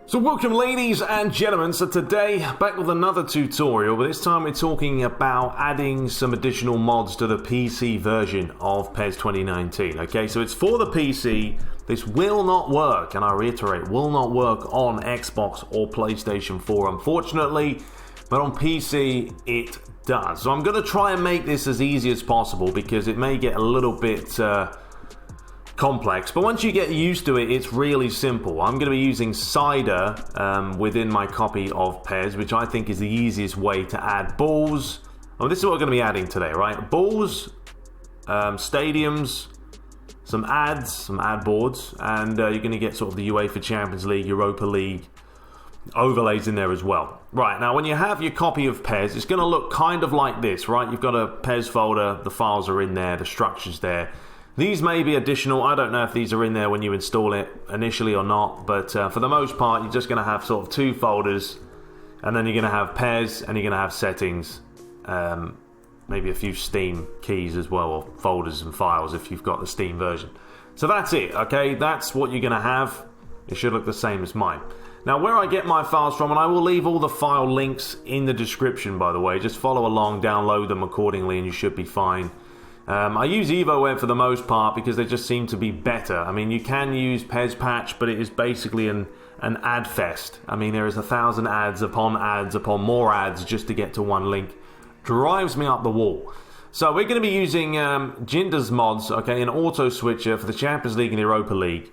So welcome ladies and gentlemen, so today back with another tutorial, but this time we're talking about adding some additional mods to the PC version of PES 2019. Okay, so it's for the PC, this will not work, and I reiterate, will not work on Xbox or PlayStation 4 unfortunately, but on PC it does. So I'm going to try and make this as easy as possible because it may get a little bit complex, but once you get used to it, it's really simple. I'm going to be using Cider within my copy of PES, which I think is the easiest way to add balls. Well, this is what we're going to be adding today, right? Balls, stadiums, some ads, some ad boards, and you're going to get sort of the UEFA Champions League, Europa League overlays in there as well. Right, now when you have your copy of PES, it's going to look kind of like this, right? You've got a PES folder, the files are in there, the structure's there. These may be additional. I don't know if these are in there when you install it initially or not, but for the most part, you're just going to have sort of two folders, and then you're going to have PES, and you're going to have settings, maybe a few Steam keys as well, or folders and files if you've got the Steam version. So that's it, okay? That's what you're going to have. It should look the same as mine. Now, where I get my files from, and I will leave all the file links in the description, by the way. Just follow along, download them accordingly, and you should be fine. I use EvoWeb for the most part because they just seem to be better. I mean, you can use PES Patch, but it is basically an ad fest. I mean, there is 1,000 ads upon more ads just to get to one link. Drives me up the wall. So we're going to be using Ginda's mods, okay, an Autoswitcher for the Champions League and the Europa League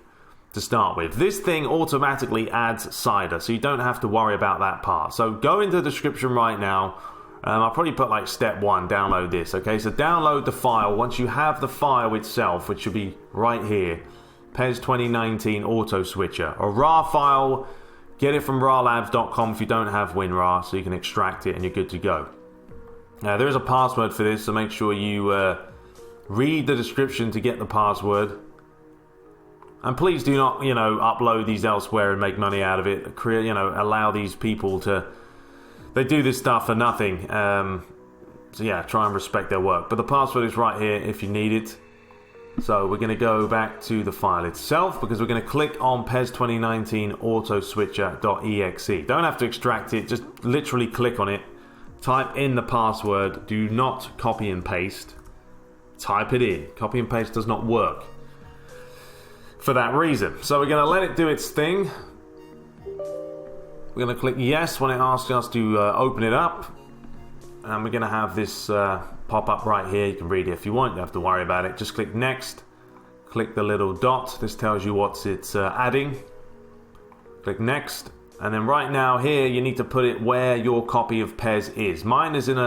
to start with. This thing automatically adds Cider, so you don't have to worry about that part. So go into the description right now. I'll probably put like step 1, download this, okay? So download the file. Once you have the file itself, which should be right here, PES 2019 Autoswitcher. A RAR file, get it from rarlabs.com if you don't have WinRAR, so you can extract it and you're good to go. There is a password for this, so make sure you read the description to get the password. And please do not, upload these elsewhere and make money out of it. Allow these people to... They do this stuff for nothing, so yeah, try and respect their work. But the password is right here if you need it. So we're going to go back to the file itself because we're going to click on PES 2019 Autoswitcher.exe. Don't have to extract it, just literally click on it. Type in the password, do not copy and paste. Type it in. Copy and paste does not work for that reason. So we're going to let it do its thing. We're going to click yes when it asks us to open it up. And we're going to have this pop up right here. You can read it if you want. You don't have to worry about it. Just click next. Click the little dot. This tells you what it's adding. Click next. And then right now here, you need to put it where your copy of PES is. Mine is in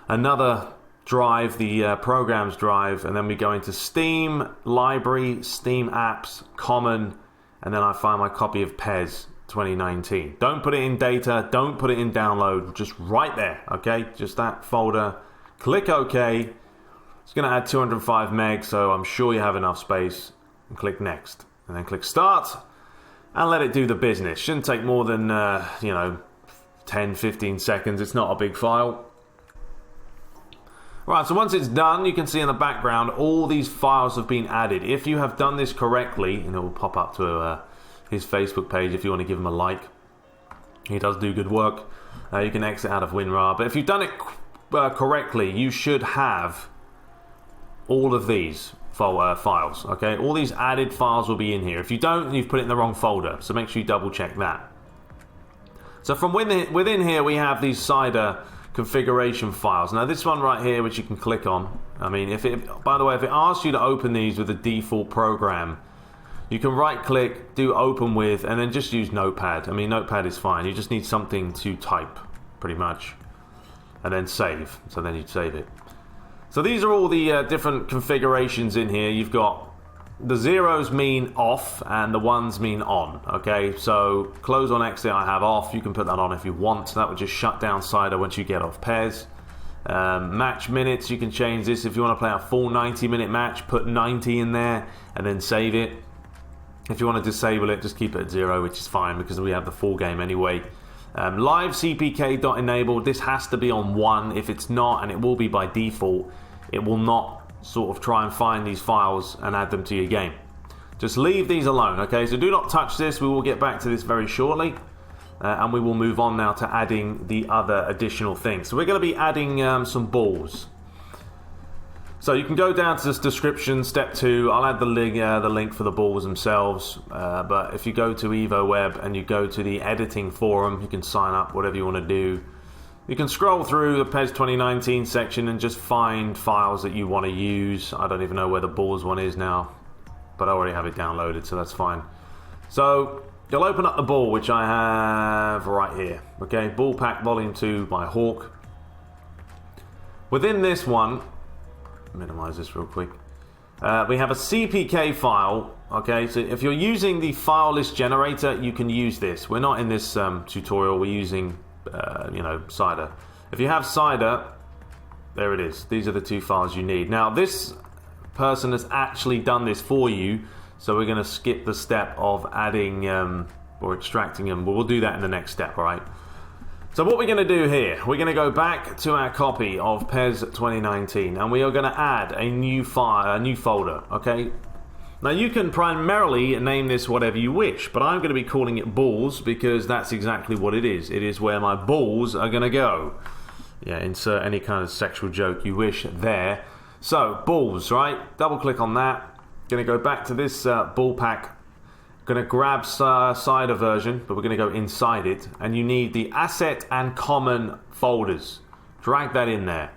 another drive, the programs drive. And then we go into Steam, Library, Steam Apps, Common. And then I find my copy of PES 2019. Don't put it in data, don't put it in download, just right there, okay? Just that folder. Click OK. It's going to add 205 meg, so I'm sure you have enough space. And click next. And then click start. And let it do the business. Shouldn't take more than, 10, 15 seconds. It's not a big file. Right, so once it's done, you can see in the background all these files have been added. If you have done this correctly, and it will pop up to his Facebook page if you want to give him a like. He does do good work. You can exit out of WinRAR. But if you've done it correctly, you should have all of these files. Okay, all these added files will be in here. If you don't, you've put it in the wrong folder. So make sure you double check that. So from within here, we have these Cider configuration files. Now this one right here, which you can click on. I mean, by the way, if it asks you to open these with the default program, you can right click, do open with, and then just use Notepad. I mean, Notepad is fine. You just need something to type, pretty much. And then save. So then you'd save it. So these are all the different configurations in here. You've got the zeros mean off and the ones mean on. Okay, so close on exit I have off. You can put that on if you want. That would just shut down Cider once you get off PES. Match minutes, you can change this. If you want to play a full 90-minute match, put 90 in there and then save it. If you want to disable it, just keep it at 0, which is fine because we have the full game anyway. Live CPK.enabled, this has to be on 1. If it's not, and it will be by default, it will not sort of try and find these files and add them to your game. Just leave these alone, okay? So do not touch this. We will get back to this very shortly. And we will move on now to adding the other additional things. So we're going to be adding some balls. So you can go down to this description, step 2. I'll add the link for the balls themselves. But if you go to EvoWeb and you go to the editing forum, you can sign up, whatever you want to do. You can scroll through the PES 2019 section and just find files that you want to use. I don't even know where the balls one is now, but I already have it downloaded, so that's fine. So you'll open up the ball, which I have right here. Okay, Ball Pack Volume 2 by Hawk. Within this one, minimize this real quick. We have a CPK file. Okay, so if you're using the file list generator, you can use this. We're not in this tutorial. We're using, Cider. If you have Cider, there it is. These are the 2 files you need. Now, this person has actually done this for you, so we're going to skip the step of adding or extracting them. But we'll do that in the next step, all right? So what we're going to do here, we're going to go back to our copy of PES 2019, and we are going to add a new file, a new folder, okay? Now you can primarily name this whatever you wish, but I'm going to be calling it balls because that's exactly what it is. It is where my balls are going to go. Yeah, insert any kind of sexual joke you wish there. So, balls, right? Double click on that. Going to go back to this ball pack. Going to grab Cider version, but we're going to go inside it, and you need the asset and common folders. Drag that in there,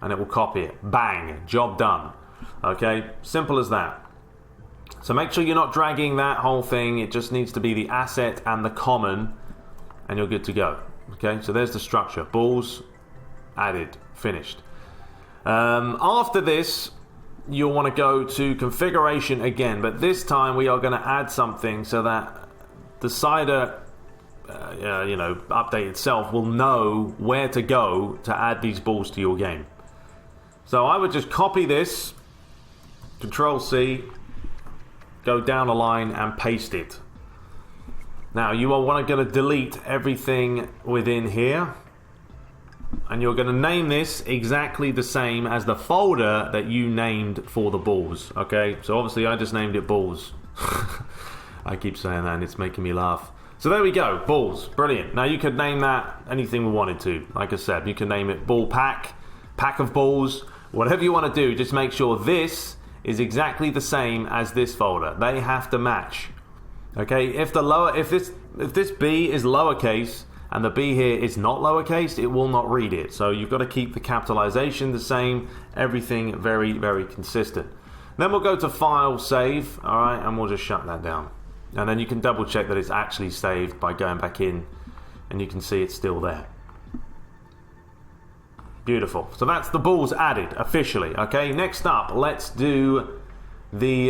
and it will copy it. Bang, job done. Okay, simple as that. So make sure you're not dragging that whole thing. It just needs to be the asset and the common, and you're good to go. Okay, so there's the structure. Balls added, finished. After this, you'll want to go to configuration again, but this time we are going to add something so that the Cider update itself will know where to go to add these balls to your game. So I would just copy this, Control C, go down a line and paste it. Now you are going to delete everything within here, and you're going to name this exactly the same as the folder that you named for the balls. Okay, so obviously I just named it balls. I keep saying that and it's making me laugh. So there we go, balls, brilliant. Now you could name that anything we wanted to. Like I said, you can name it ball pack, pack of balls, whatever you want to do. Just make sure this is exactly the same as this folder. They have to match. Okay, if this B is lowercase and the B here is not lowercase, it will not read it. So you've got to keep the capitalization the same, everything very, very consistent. Then we'll go to File, Save, all right, and we'll just shut that down. And then you can double check that it's actually saved by going back in, and you can see it's still there. Beautiful. So that's the balls added officially. Okay, next up, let's do the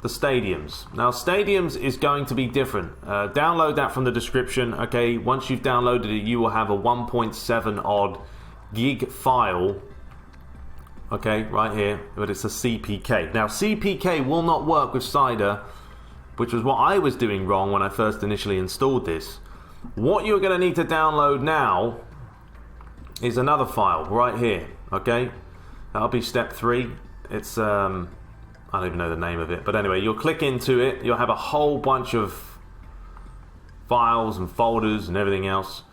stadiums. Now stadiums is going to be different. Download that from the description. Okay, once you've downloaded it, you will have a 1.7 odd gig file. Okay, right here, but it's a CPK. Now CPK will not work with Cider, which was what I was doing wrong when I first initially installed this. What you're going to need to download now is another file right here. Okay, that'll be step 3. It's I don't even know the name of it, but anyway, you'll click into it. You'll have a whole bunch of files and folders and everything else,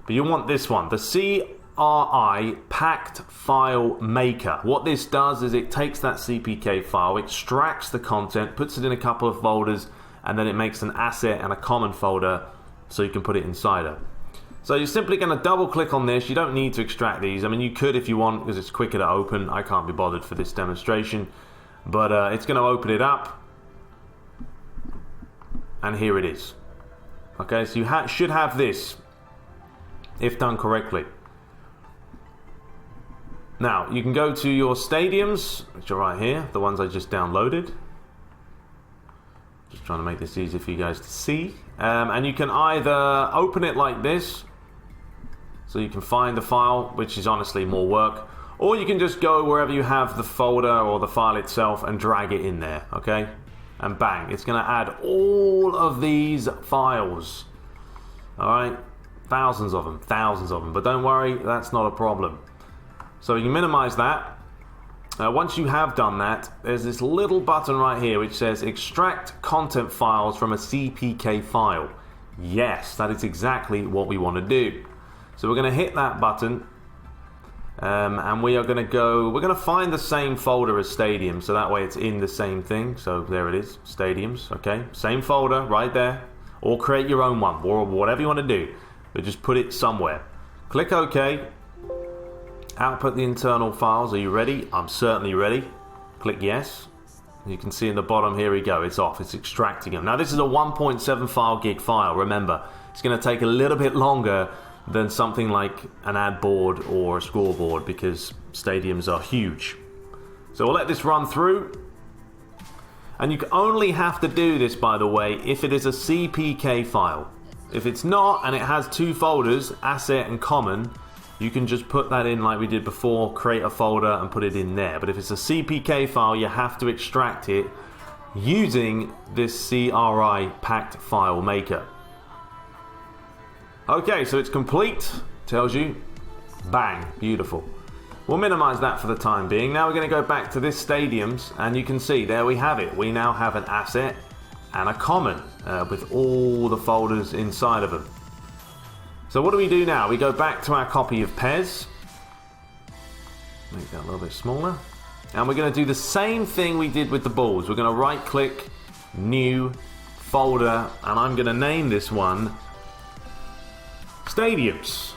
but you want this one, the CRI Packed File Maker. What this does is it takes that CPK file, extracts the content, puts it in a couple of folders, and then it makes an asset and a common folder so you can put it inside it. So you're simply going to double click on this. You don't need to extract these. I mean, you could if you want, because it's quicker to open. I can't be bothered for this demonstration, but it's going to open it up, and here it is. Okay, so you should have this if done correctly. Now you can go to your stadiums, which are right here, the ones I just downloaded. Just trying to make this easy for you guys to see, and you can either open it like this, so you can find the file, which is honestly more work, or you can just go wherever you have the folder or the file itself and drag it in there, okay? And bang, it's going to add all of these files. All right, thousands of them, but don't worry, that's not a problem. So you can minimize that, Once you have done that, there's this little button right here which says extract content files from a CPK file. Yes, that is exactly what we want to do. So we're going to hit that button, and we're going to find the same folder as Stadium, so that way it's in the same thing. So there it is, Stadiums, okay, same folder right there, or create your own one, or whatever you want to do, but just put it somewhere. Click OK. Output the internal files. Are you ready? I'm certainly ready. Click yes. You can see in the bottom, here we go, it's off, it's extracting them. Now this is a 1.75 gig file, remember, it's going to take a little bit longer than something like an ad board or a scoreboard because stadiums are huge. So we'll let this run through. And you only have to do this, by the way, if it is a CPK file. If it's not, and it has two folders, asset and common, you can just put that in like we did before, create a folder and put it in there. But if it's a CPK file, you have to extract it using this CRI packed file maker. Okay, so it's complete. Tells you. Bang. Beautiful. We'll minimize that for the time being. Now we're going to go back to this Stadiums, and you can see there we have it. We now have an asset and a common with all the folders inside of them. So what do we do now? We go back to our copy of PES. Make that a little bit smaller. And we're going to do the same thing we did with the balls. We're going to right click, new, folder, and I'm going to name this one Stadiums.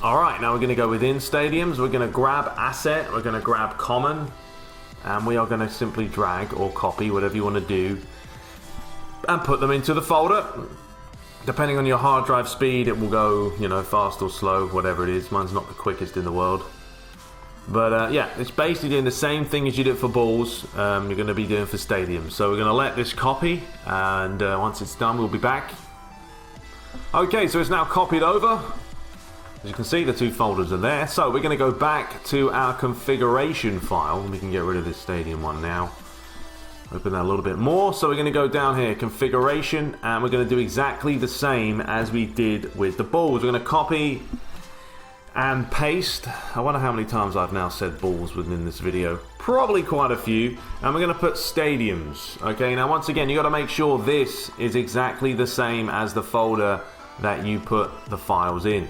Alright, now we're going to go within Stadiums. We're going to grab asset, we're going to grab common, and we are going to simply drag or copy, whatever you want to do, and put them into the folder. Depending on your hard drive speed, it will go, you know, fast or slow, whatever it is. Mine's not the quickest in the world. But yeah, it's basically doing the same thing as you did for balls, you're going to be doing for stadiums. So we're going to let this copy, and once it's done, we'll be back. Okay, so it's now copied over. As you can see, the two folders are there. So we're going to go back to our configuration file. We can get rid of this stadium one now. Open that a little bit more. So we're going to go down here, configuration, and we're going to do exactly the same as we did with the balls. We're going to copy and paste. I wonder how many times I've now said balls within this video. Probably quite a few. And we're going to put stadiums. Okay, now once again, you got to make sure this is exactly the same as the folder that you put the files in.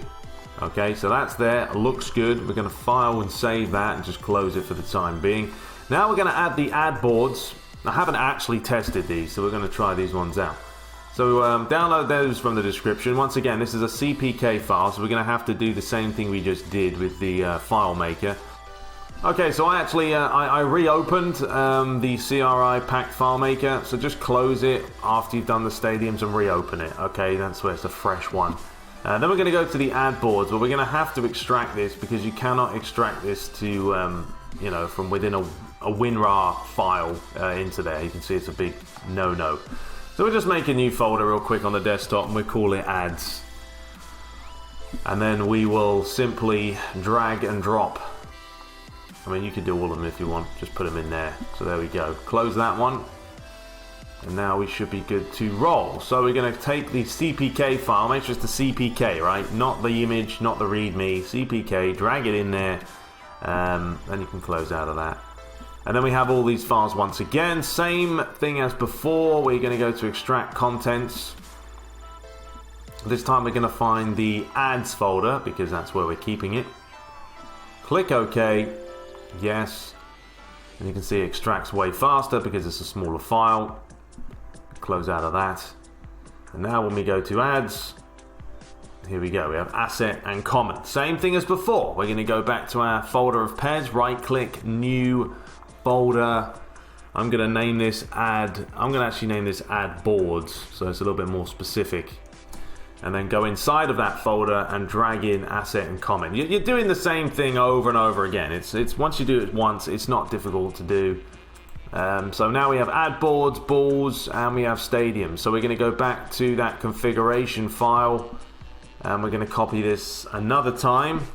Okay, so that's there. Looks good. We're going to file and save that and just close it for the time being. Now we're going to add the ad boards. I haven't actually tested these, so we're going to try these ones out. So download those from the description. Once again, this is a CPK file, so we're going to have to do the same thing we just did with the file maker. Okay, so I actually I reopened the CRI packed file maker, so just close it after you've done the stadiums and reopen it. Okay, that's where it's a fresh one. Then we're going to go to the ad boards, but we're going to have to extract this because you cannot extract this to, you know, from within a WinRAR file into there. You can see it's a big no-no. So we'll just make a new folder real quick on the desktop and we'll call it ads. And then we will simply drag and drop. I mean, you could do all of them if you want. Just put them in there. So there we go. Close that one. And now we should be good to roll. So we're going to take the CPK file, make sure it's the CPK, right? Not the image, not the README, CPK, drag it in there, then you can close out of that. And then we have all these files once again, same thing as before. We're going to go to extract contents. This time we're going to find the ads folder because that's where we're keeping it. Click OK, yes, and you can see it extracts way faster because it's a smaller file. Close out of that. And now when we go to ads, here we go, we have asset and comment. Same thing as before. We're going to go back to our folder of PES, right click, new folder. I'm going to name this ad, I'm going to actually name this ad boards, so it's a little bit more specific. And then go inside of that folder and drag in asset and comment. You're doing the same thing over and over again. It's once you do it once, it's not difficult to do. So now we have ad boards, balls, and we have stadiums. So we're going to go back to that configuration file, and we're going to copy this another time.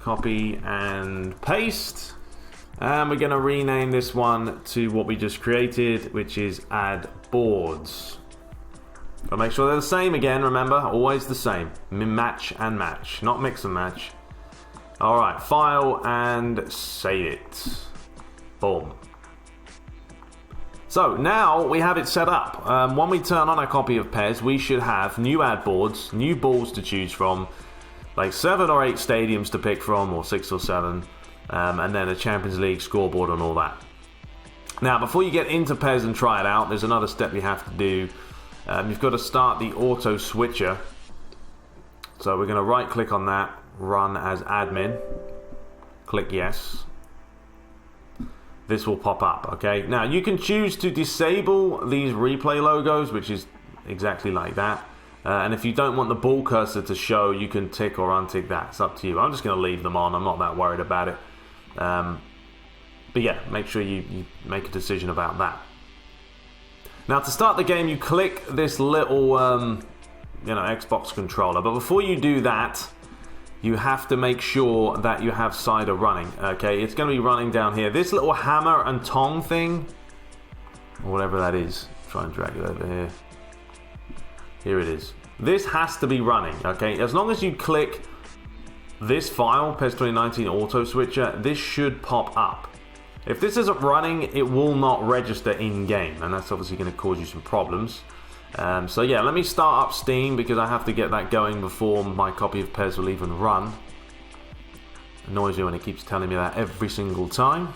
Copy and paste. And we're going to rename this one to what we just created, which is ad boards. But make sure they're the same again, remember, always the same. Match and match, not mix and match. Alright, file and save it. Boom. So now we have it set up. When we turn on our copy of PES, we should have new ad boards, new balls to choose from, like 7 or 8 stadiums to pick from, or 6 or 7, and then a Champions League scoreboard and all that. Now, before you get into PES and try it out, there's another step you have to do. You've got to start the Autoswitcher. So we're going to right click on that, run as admin, click yes. This will pop up, okay? Now, you can choose to disable these replay logos, which is exactly like that. And if you don't want the ball cursor to show, you can tick or untick that. It's up to you. I'm just going to leave them on. I'm not that worried about it. But yeah, make sure you make a decision about that. Now, to start the game, you click this little, Xbox controller. But before you do that, you have to make sure that you have cider running, okay? It's going to be running down here. This little hammer and tong thing, or whatever that is, try and drag it over here. Here it is. This has to be running, okay? As long as you click this file, PES 2019 Autoswitcher, this should pop up. If this isn't running, it will not register in-game, and that's obviously going to cause you some problems. So yeah, let me start up Steam because I have to get that going before my copy of PES will even run. It annoys me when it keeps telling me that every single time.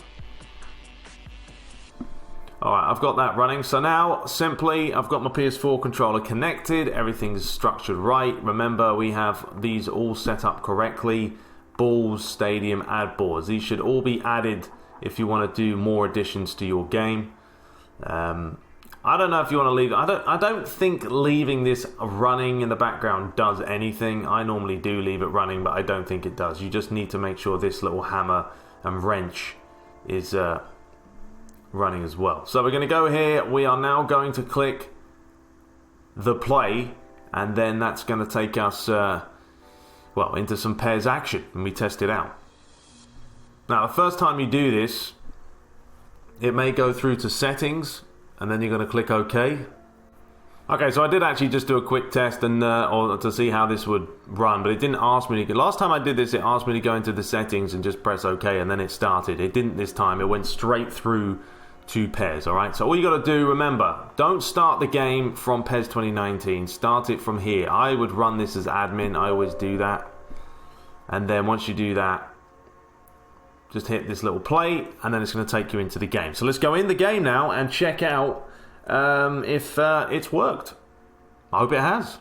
Alright, I've got that running. So now, simply, I've got my PS4 controller connected. Everything's structured right. Remember, we have these all set up correctly. Balls, stadium, ad boards. These should all be added if you want to do more additions to your game. I don't know if you want to leave. I don't think leaving this running in the background does anything. I normally do leave it running, but I don't think it does. You just need to make sure this little hammer and wrench is running as well. So we're going to go here. We are now going to click the play, and then that's going to take us into some PES action, and we test it out. Now, the first time you do this, it may go through to settings, and then you're going to click OK. Okay, so I did actually just do a quick test and or to see how this would run, but it didn't ask me to. Last time I did this, it asked me to go into the settings and just press OK, and then it started. It didn't this time. It went straight through to PES. All right. So all you got to do, remember, don't start the game from PES 2019. Start it from here. I would run this as admin. I always do that. And then once you do that, just hit this little play, and then it's going to take you into the game. So let's go in the game now and check out if it's worked. I hope it has.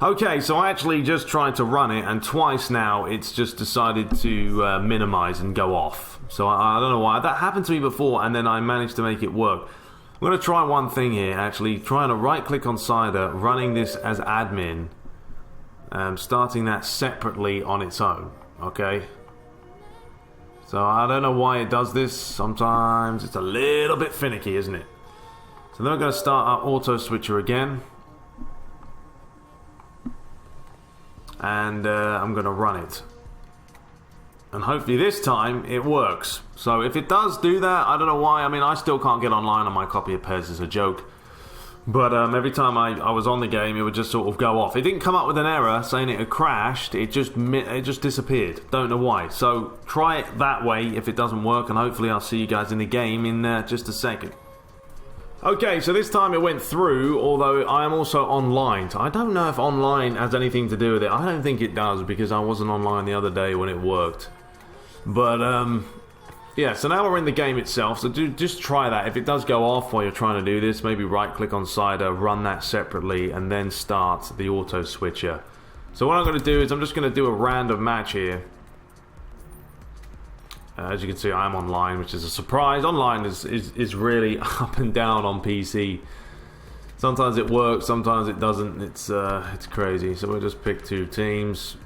Okay, so I actually just tried to run it, and twice now it's just decided to minimize and go off. So I don't know why. That happened to me before, and then I managed to make it work. I'm going to try one thing here, actually. Trying to right-click on Cider, running this as admin, starting that separately on its own. Okay. So I don't know why it does this. Sometimes it's a little bit finicky, isn't it? So then we're going to start our Autoswitcher again. And I'm going to run it. And hopefully this time it works. So if it does do that, I don't know why. I mean, I still can't get online on my copy of PES as a joke. But every time I was on the game, it would just sort of go off. It didn't come up with an error saying it had crashed. It just disappeared. Don't know why. So try it that way if it doesn't work, and hopefully I'll see you guys in the game in just a second. Okay, so this time it went through, although I am also online. So I don't know if online has anything to do with it. I don't think it does, because I wasn't online the other day when it worked. But yeah, so now we're in the game itself, so just try that. If it does go off while you're trying to do this, maybe right-click on Cider, run that separately, and then start the Autoswitcher. So what I'm going to do is I'm just going to do a random match here. As you can see, I'm online, which is a surprise. Online is really up and down on PC. Sometimes it works, sometimes it doesn't. It's crazy. So we'll just pick 2 teams.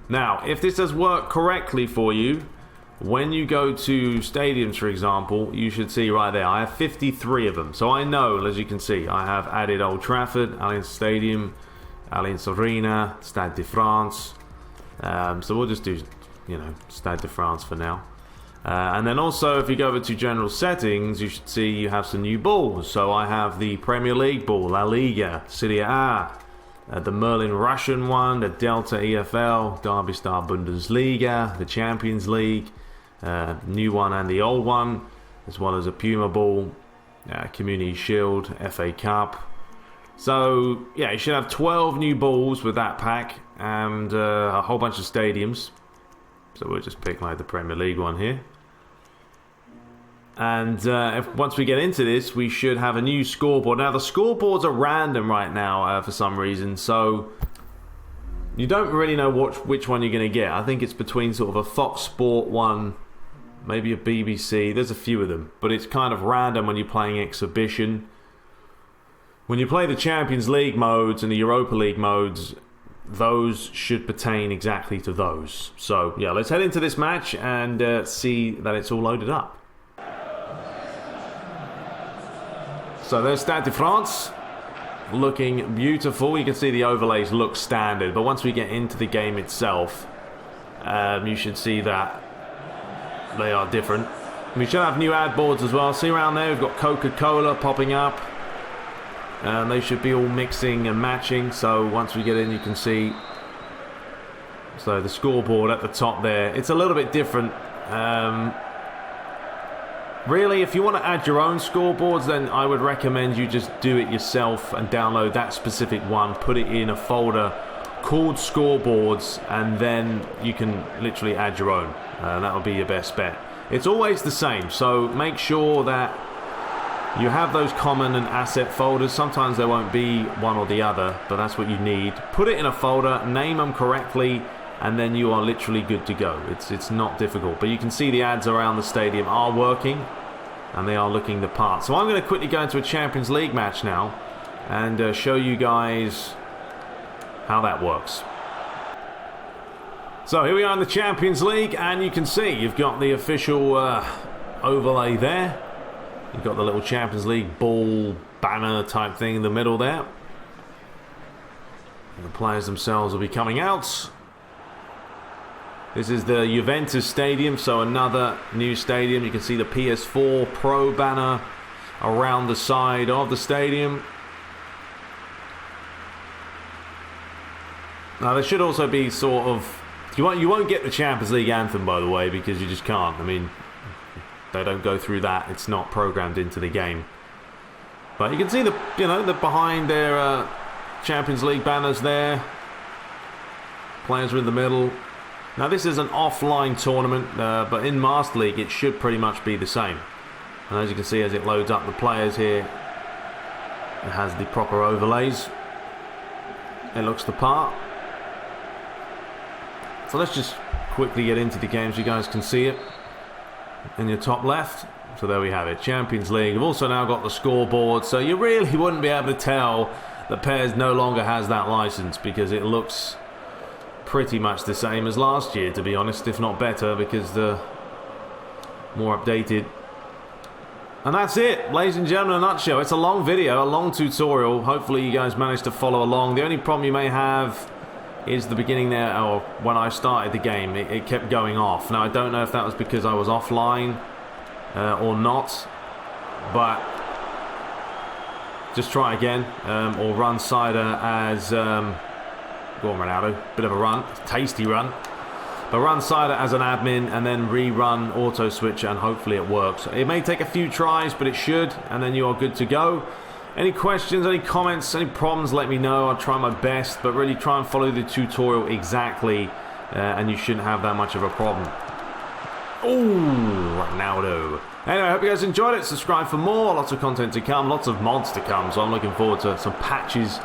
Now, if this has worked correctly for you, when you go to stadiums, for example, you should see right there, I have 53 of them. So I know, as you can see, I have added Old Trafford, Allianz Stadium, Allianz Arena, Stade de France. So we'll just do, Stade de France for now. And then also, if you go over to general settings, you should see you have some new balls. So I have the Premier League ball, La Liga, Serie A, the Merlin Russian one, the Delta EFL, Derby Star Bundesliga, the Champions League, new one and the old one, as well as a Puma Ball, Community Shield, FA Cup. So yeah, you should have 12 new balls with that pack, and a whole bunch of stadiums. So we'll just pick like the Premier League one here. And once we get into this, we should have a new scoreboard. Now the scoreboards are random right now for some reason, so you don't really know which one you're going to get. I think it's between sort of a Fox Sport one, maybe a BBC. There's a few of them, but it's kind of random when you're playing exhibition. When you play the Champions League modes and the Europa League modes, those should pertain exactly to those. So yeah, let's head into this match and see that it's all loaded up. So there's Stade de France, looking beautiful. You can see the overlays look standard, but once we get into the game itself, you should see that they are different. We should have new ad boards as well. See around there, we've got Coca-Cola popping up. They should be all mixing and matching, so once we get in you can see. So the scoreboard at the top there, it's a little bit different. Really, if you want to add your own scoreboards, then I would recommend you just do it yourself and download that specific one, put it in a folder called scoreboards, and then you can literally add your own. That would be your best bet. It's always the same, so make sure that you have those common and asset folders. Sometimes there won't be one or the other, but that's what you need. Put it in a folder, name them correctly, and then you are literally good to go. It's not difficult, but you can see the ads around the stadium are working, and they are looking the part. So I'm going to quickly go into a Champions League match now, and show you guys how that works. So here we are in the Champions League, and you can see you've got the official overlay there. You've got the little Champions League ball banner type thing in the middle there. And the players themselves will be coming out. This is the Juventus Stadium, so another new stadium. You can see the PS4 Pro banner around the side of the stadium. Now there should also be sort of... You won't get the Champions League anthem, by the way, because you just can't. I mean, they don't go through that. It's not programmed into the game. But you can see the behind their Champions League banners there. Players are in the middle. Now this is an offline tournament, but in Master League it should pretty much be the same. And as you can see, as it loads up the players here, it has the proper overlays. It looks the part. So let's just quickly get into the game so you guys can see it in your top left. So there we have it, Champions League. We've also now got the scoreboard, so you really wouldn't be able to tell that PES no longer has that license, because it looks pretty much the same as last year, to be honest, if not better, because the more updated. And that's it, ladies and gentlemen, in a nutshell. It's a long video, a long tutorial. Hopefully you guys managed to follow along. The only problem you may have is the beginning there, or when I started the game, it kept going off. Now I don't know if that was because I was offline or not, but just try again, or run Cider as go on Ronaldo, bit of a run, tasty run, but run Cider as an admin and then rerun Autoswitcher, and hopefully it works. It may take a few tries, but it should, and then you are good to go. Any questions, any comments, any problems, let me know. I'll try my best, but really try and follow the tutorial exactly, and you shouldn't have that much of a problem. Ooh, Ronaldo. Anyway, I hope you guys enjoyed it. Subscribe for more. Lots of content to come, lots of mods to come, so I'm looking forward to some patches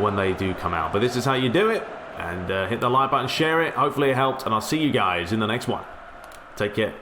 when they do come out. But this is how you do it, and hit the like button, share it. Hopefully it helped, and I'll see you guys in the next one. Take care.